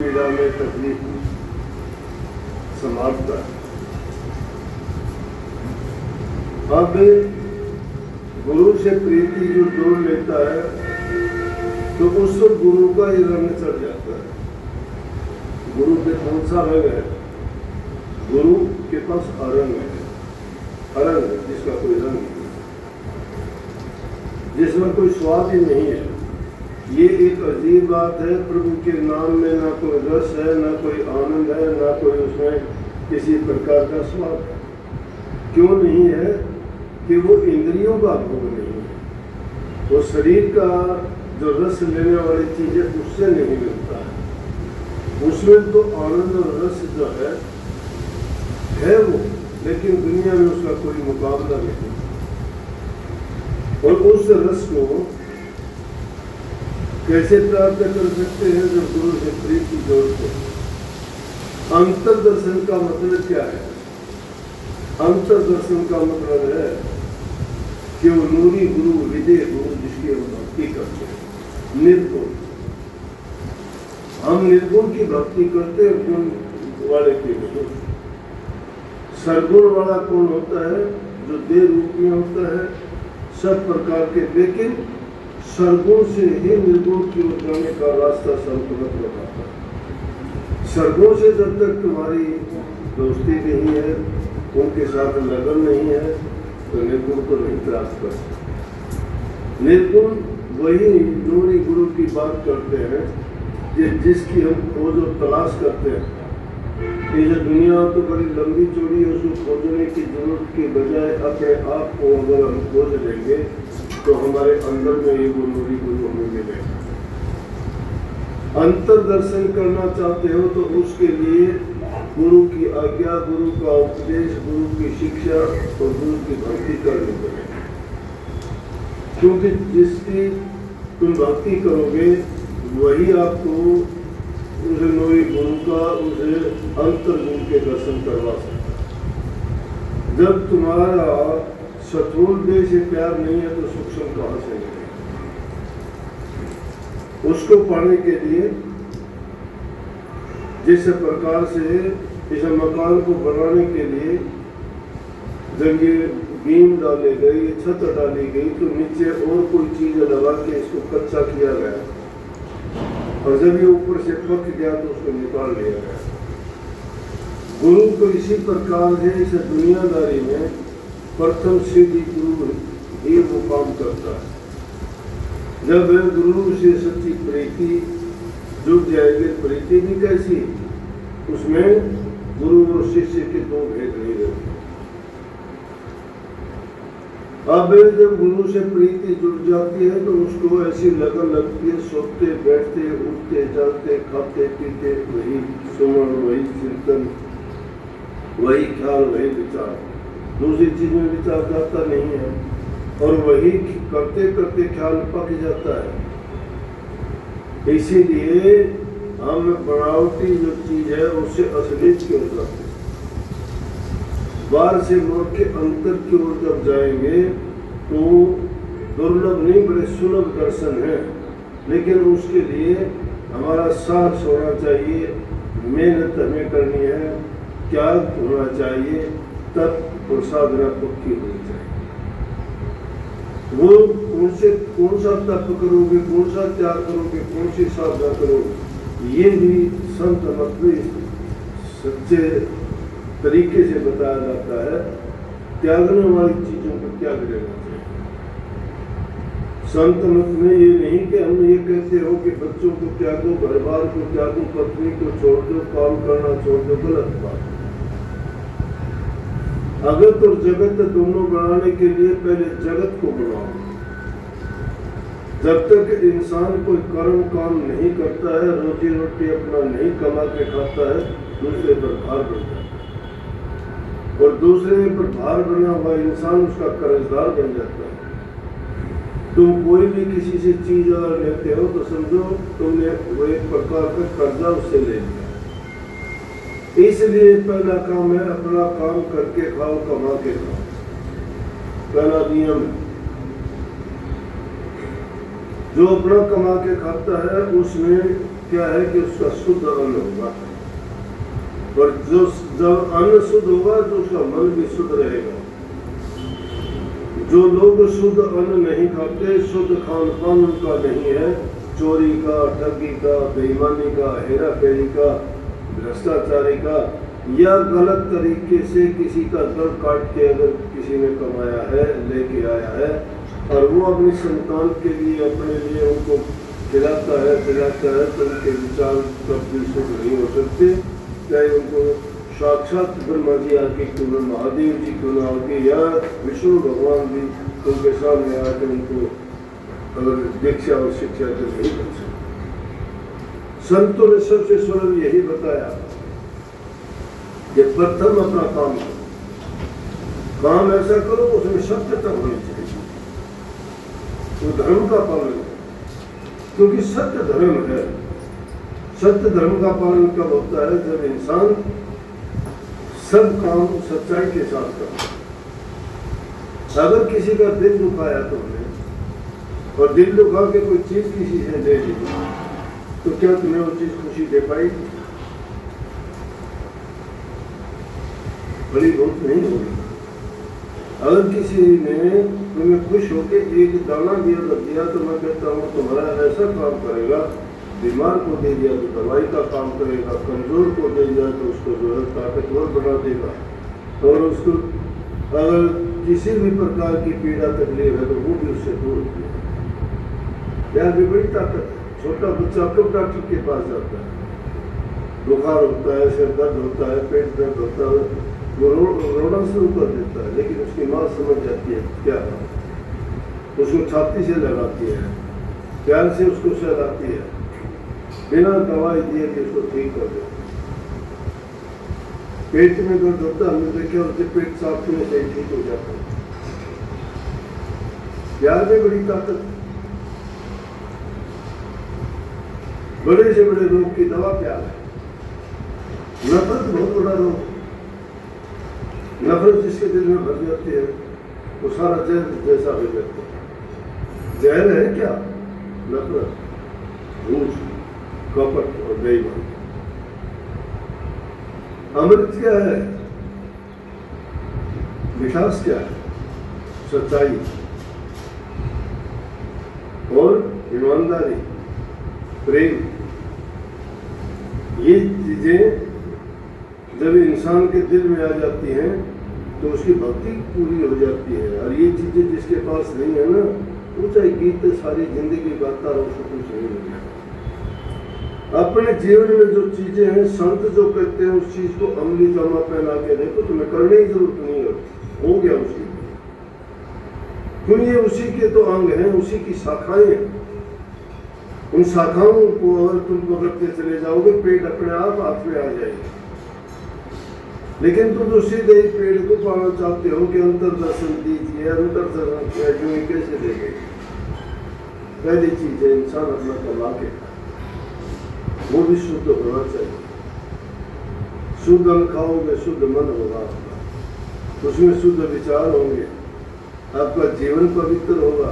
पीड़ा में तकलीफ समाप्त है। अब गुरु से प्रीति जो जोड़ लेता है तो उस गुरु का ही रंग चढ़ जाता है। गुरु पे कौन सा रंग है? गुरु के पास अरंग है, अरंग जिसका कोई रंग नहीं, जिसमें कोई स्वाद ही नहीं है। ये एक अजीब बात है। प्रभु के नाम में ना कोई रस है, ना कोई आनंद है, ना कोई उसमें किसी प्रकार का स्वाद है। क्यों नहीं है? कि वो इंद्रियों का भोग नहीं है। वो शरीर का जो रस लेने वाली चीज है उससे नहीं मिलता है। उसमें तो आनंद और रस जो है वो, लेकिन दुनिया में उसका कोई मुकाबला नहीं। और उस रस को कैसे प्राप्त कर सकते हैं? जब गुरु से प्रीति जोड़ते हैं। अंतर दर्शन का मतलब क्या है? अंतर दर्शन का मतलब है कि वो नूरी गुरु, विदेह गुरु जिसकी हम भक्ति करते हैं, निर्गुण। हम निर्गुण की भक्ति करते हैं, गुण वाले के गुरु। सरगुण वाला कौन होता है? जो देह रूप में होता है, सब प्रकार के, लेकिन सरगुण से ही निर्गुण की ओर जाने का रास्ता संतुलित बताता है। सरगुण से जब तक तुम्हारी दोस्ती नहीं है, उनके साथ लगन नहीं है, तो निर्गुण को नहीं प्राप्त कर सकते। निर्गुण वही नूरी गुरु की बात करते हैं कि जिसकी हम खोज और तलाश करते हैं। ये जो दुनिया तो बड़ी लंबी चौड़ी है, उसको खोजने की जरूरत के बजाय अपने आप को अगर हम खोज लेंगे तो हमारे अंदर में ये नूरी गुरु हमें मिलेगा। अंतर दर्शन करना चाहते हो तो उसके लिए गुरु की आज्ञा, गुरु का उपदेश, गुरु की शिक्षा और गुरु की भक्ति करनी पड़ेगी। क्योंकि जिसकी तुम भक्ति करोगे वही आपको उस नूरी गुरु का, उस अंतर गुरु के दर्शन करवा सकता है। जब तुम्हारा स्थूल देह से प्यार नहीं है तो सूक्ष्म कहां से मिलेगा? उसको पाने के लिए जिस प्रकार से इस मकान को बनाने के लिए जब ये बीम डाले गए, ये छत डाली गई, तो नीचे और कोई चीज लगा के इसको कच्चा किया गया, और जब ये ऊपर से पक गया तो उसको निकाल लिया गया। गुरु को इसी प्रकार से इस दुनियादारी में प्रथम सिद्धि गुरु ही वो काम करता है। जब गुरु से सच्ची प्रीति जुट जाएगी, प्रीति भी कैसी? उसमें गुरु और शिष्य के दो भेद नहीं रहते। अब जब गुरु से प्रीति जुट जाती है तो उसको ऐसी लगन लगती है, सोते बैठते उठते चलते खाते पीते वही सुमन, वही चिंतन, वही ख्याल, वही विचार, दूसरी चीज में विचार जाता नहीं है। और वही करते करते ख्याल पक जाता है। इसीलिए हम बनावटी जो चीज है उससे असलियत की ओर जाते हैं। बाहर से मोड़ के अंतर की ओर जब जाएंगे तो दुर्लभ नहीं, बड़े सुलभ दर्शन है। लेकिन उसके लिए हमारा साहस होना चाहिए, मेहनत हमें करनी है, त्याग होना चाहिए, तब और साधना पक्की होनी चाहिए। वो उनसे कौन सा तप करोगे, कौन सा त्याग करोगे, कौन सी साधना करोगे, ये भी संत मत में सच्चे तरीके से बताया जाता है। त्यागने वाली चीजों को त्याग देना चाहिए। संत मत में ये नहीं कि हम ये कहते हो कि बच्चों को त्यागो, घर बार को त्यागो, पत्नी को छोड़ दो, काम करना छोड़ दो, गलत बात। अगत और जगत दोनों बनाने के लिए पहले जगत को बनाओ। जब तक इंसान कोई कर्म काम नहीं करता है, रोजी रोटी अपना नहीं कमा के खाता है, दूसरे पर भार बन जाता है, और दूसरे पर भार बना हुआ इंसान उसका कर्जदार बन जाता है। तुम कोई भी किसी से चीज अगर लेते हो तो समझो तुमने वो एक प्रकार का कर्जा उससे ले लिया। इसलिए पहला काम है अपना काम करके खाओ, कमा के खाओ, पहला नियम है। जो अपना कमा के खाता है उसमें क्या है कि उसका शुद्ध अन्न होगा, और जो जब अन्न शुद्ध होगा तो उसका मन भी शुद्ध रहेगा। जो लोग शुद्ध अन्न नहीं खाते, शुद्ध खान पान उनका नहीं है, चोरी का, ठगी का, बेईमानी का, हेरा फेरी का, भ्रष्टाचारी का, या गलत तरीके से किसी का दर काट के अगर किसी ने कमाया है, लेके आया है, और वो अपनी संतान के लिए, अपने लिए उनको खिलाता है, पिलाता है, तो उनके विचार कभी शुद्ध नहीं हो सकते। चाहे उनको साक्षात ब्रह्मा जी आके क्यों न, महादेव जी क्यों न आके, या विष्णु भगवान भी उनके सामने आके उनको अगर दीक्षा और शिक्षा तो नहीं कर सकते। संतों ने सबसे सरल यही बताया कि प्रथम अपना काम करो, काम ऐसा करो उसमें सत्यता होनी चाहिए, वो धर्म का पालन करो, क्योंकि सत्य धर्म है। सत्य धर्म का पालन कब होता है? जब इंसान सब काम सच्चाई के साथ करता है। अगर किसी का दिल दुखाया तुमने, और दिल दुखा के कोई चीज किसी से ले ली, तो क्या तुम्हें वो चीज खुशी दे पाएगी? बड़ी बहुत नहीं होगी। अगर किसी ने तुम्हें खुश होकर एक दाना दिया तो मैं कहता हूँ तुम्हारा ऐसा काम करेगा, बीमार को दे दिया तो दवाई का काम करेगा, कमजोर को दे दिया तो उसको जो है ताकतवर बना देगा, और उसको अगर किसी भी प्रकार की पीड़ा तकलीफ है तो वो भी उससे दूर होती है। यार भी बड़ी ताकत है। छोटा बच्चा कब डॉक्टर के पास जाता है? बुखार होता है, सिर दर्द होता है, पेट दर्द होता है, वो रोना शुरू कर देता है, लेकिन उसकी माँ समझ जाती है क्या है, उसको छाती से लगाती है, प्यार से उसको सहलाती है, बिना दवाई दिए कि उसको ठीक कर दे। पेट में दर्द होता है, हमने देखा उसके पेट साफ होने से ठीक हो जाता है। प्यार में बड़ी ताकत। बड़े से बड़े रोग की दवा प्यार है। नफरत बहुत बड़ा रोग है। नफरत जिसके दिल में भर जाती है वो सारा जहर जैसा हो जाता है। जहर है क्या? नफरत, झूठ, कपट और बेईमानी। अमृत क्या है? मिठास क्या है? सच्चाई और ईमानदारी, प्रेम। ये चीजें जब इंसान के दिल में आ जाती हैं तो उसकी भक्ति पूरी हो जाती है। और ये चीजें जिसके पास नहीं है ना, वो चाहे गीत सारी जिंदगी गाता रहो, उसको कुछ नहीं मिलेगा। अपने जीवन में जो चीजें हैं, संत जो कहते हैं उस चीज को अमली जामा पहना के देखो, तुम्हें करने की जरूरत नहीं है, हो गया उसी को। क्यों? ये उसी के तो अंग हैं, उसी की शाखाएं हैं। उन शाखाओं को अगर तुम पकड़ते चले जाओगे, पेड़ अपने आप हाथ में आ जाएगा। लेकिन तुम तो सीधे ही पेड़ को पाना चाहते हो कि अंतर्दर्शन दीजिए, अंतर्दर्शन कैसे देंगे? पहली चीज है इंसान अपना कमा के, वो भी शुद्ध होना चाहिए। शुद्ध अन्न खाओगे, शुद्ध मन होगा आपका, उसमें शुद्ध विचार होंगे, आपका जीवन पवित्र होगा।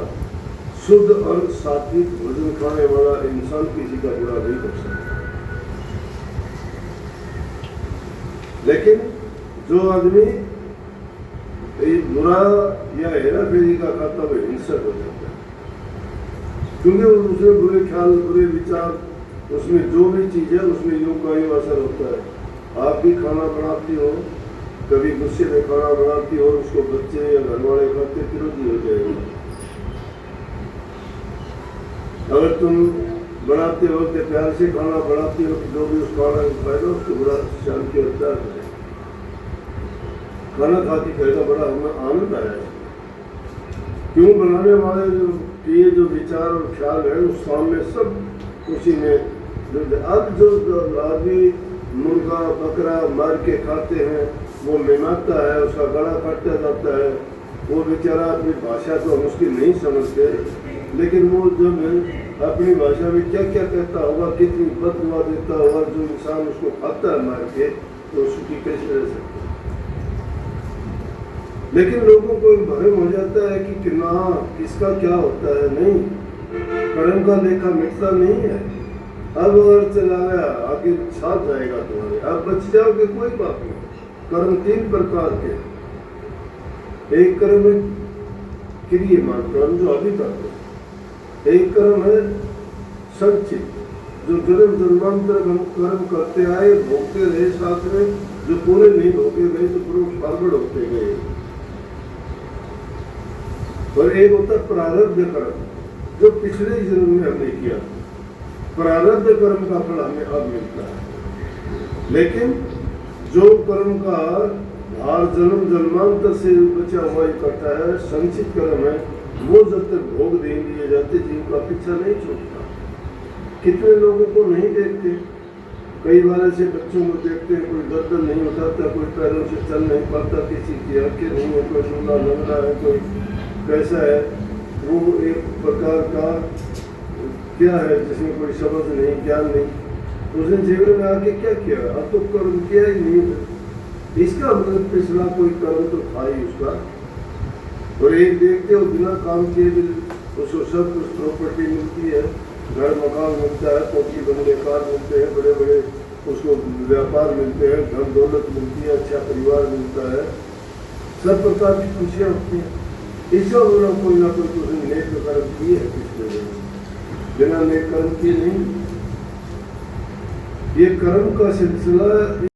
शुद्ध और सात्विक भोजन खाने वाला इंसान किसी का बुरा नहीं कर सकता। लेकिन जो आदमी बुरा या हेरा फेरी का खाता वो हिंसक हो जाता है, क्योंकि उसमें बुरे ख्याल, बुरे विचार, उसमें जो भी चीज है उसमें योग का योग असर होता है। आप भी खाना बनाती हो, कभी गुस्से में खाना बनाती हो, उसको बच्चे या घर वाले खाते, विरोधी हो जाएगा। अगर तुम बनाते हो तो प्यार से खाना बनाती हो, तो जो भी उस खाना खाएगा उसको बड़ा शांति और प्यार करेगा। खाना खाती खाएगा, बड़ा हमें आनंद आएगा। क्यों? बनाने वाले जो किए जो विचार और ख्याल है उस सामने सब उसी में। अब जो आदमी मुर्गा बकरा मार के खाते हैं, वो मिमाता है, उसका गला काटा जाता है, वो बेचारा अपनी भाषा तो हम उसकी नहीं समझते, लेकिन वो जब अपनी भाषा में क्या क्या कहता होगा, कितनी बददुआ देता होगा, जो इंसान उसको खाता है मार के, तो उसकी कैसे रह सकता है? लेकिन लोगों को एक भ्रम हो जाता है कि कितना किसका क्या होता है। नहीं, कर्म का लेखा मिटता नहीं है। अब अगर चला गया आगे साथ जाएगा तुम्हारे, अब बच जाओगे कोई बात नहीं। कर्म 3 प्रकार के, एक कर्म है क्रियमान कर्म जो अभी करते, एक कर्म है संचित जो जन्म जन्मांतर हम कर्म करते आए, भोगते रहे साथ में, जो पूरे नहीं भोगे गए तो पूरे फॉरवर्ड होते गए। और एक होता है प्रारब्ध कर्म जो पिछले जन्म में हमने किया, प्रारब्ध कर्म का फल हमें अब मिलता है। लेकिन जो कर्म का भार जन्म जन्मांतर से बचा हुआ इकट्ठा है, संचित कर्म है, वो जब तक भोग नहीं दिए जाते जिनका पीछा नहीं छूटता। कितने लोगों को नहीं देखते, कई बार ऐसे बच्चों को देखते हैं, कोई गर्दन नहीं उठाता, कोई पैरों से चल नहीं पाता, किसी की आंखें नहीं है, कोई लूला लंगड़ा है, कोई कैसा है, वो एक प्रकार का क्या है जिसमें कोई समझ नहीं, ज्ञान नहीं। उसने जीवन में आके क्या किया, अब तो कर्म किया ही नहीं है, इसका मतलब पिछला कोई कर्म तो था ही उसका। और एक देखते हो बिना काम किए भी उसको सब कुछ प्रॉपर्टी मिलती है, घर मकान मिलता है, कोठी बंगले कार मिलते हैं, बड़े बड़े उसको व्यापार मिलते हैं, धन दौलत मिलती है, अच्छा परिवार मिलता है, सब प्रकार की खुशियाँ होती हैं। इसका मतलब कोई ना कोई उसने नेक कर्म किए है पिछले दिन, बिना नेक कर्म किए नहीं। ये कर्म का सिलसिला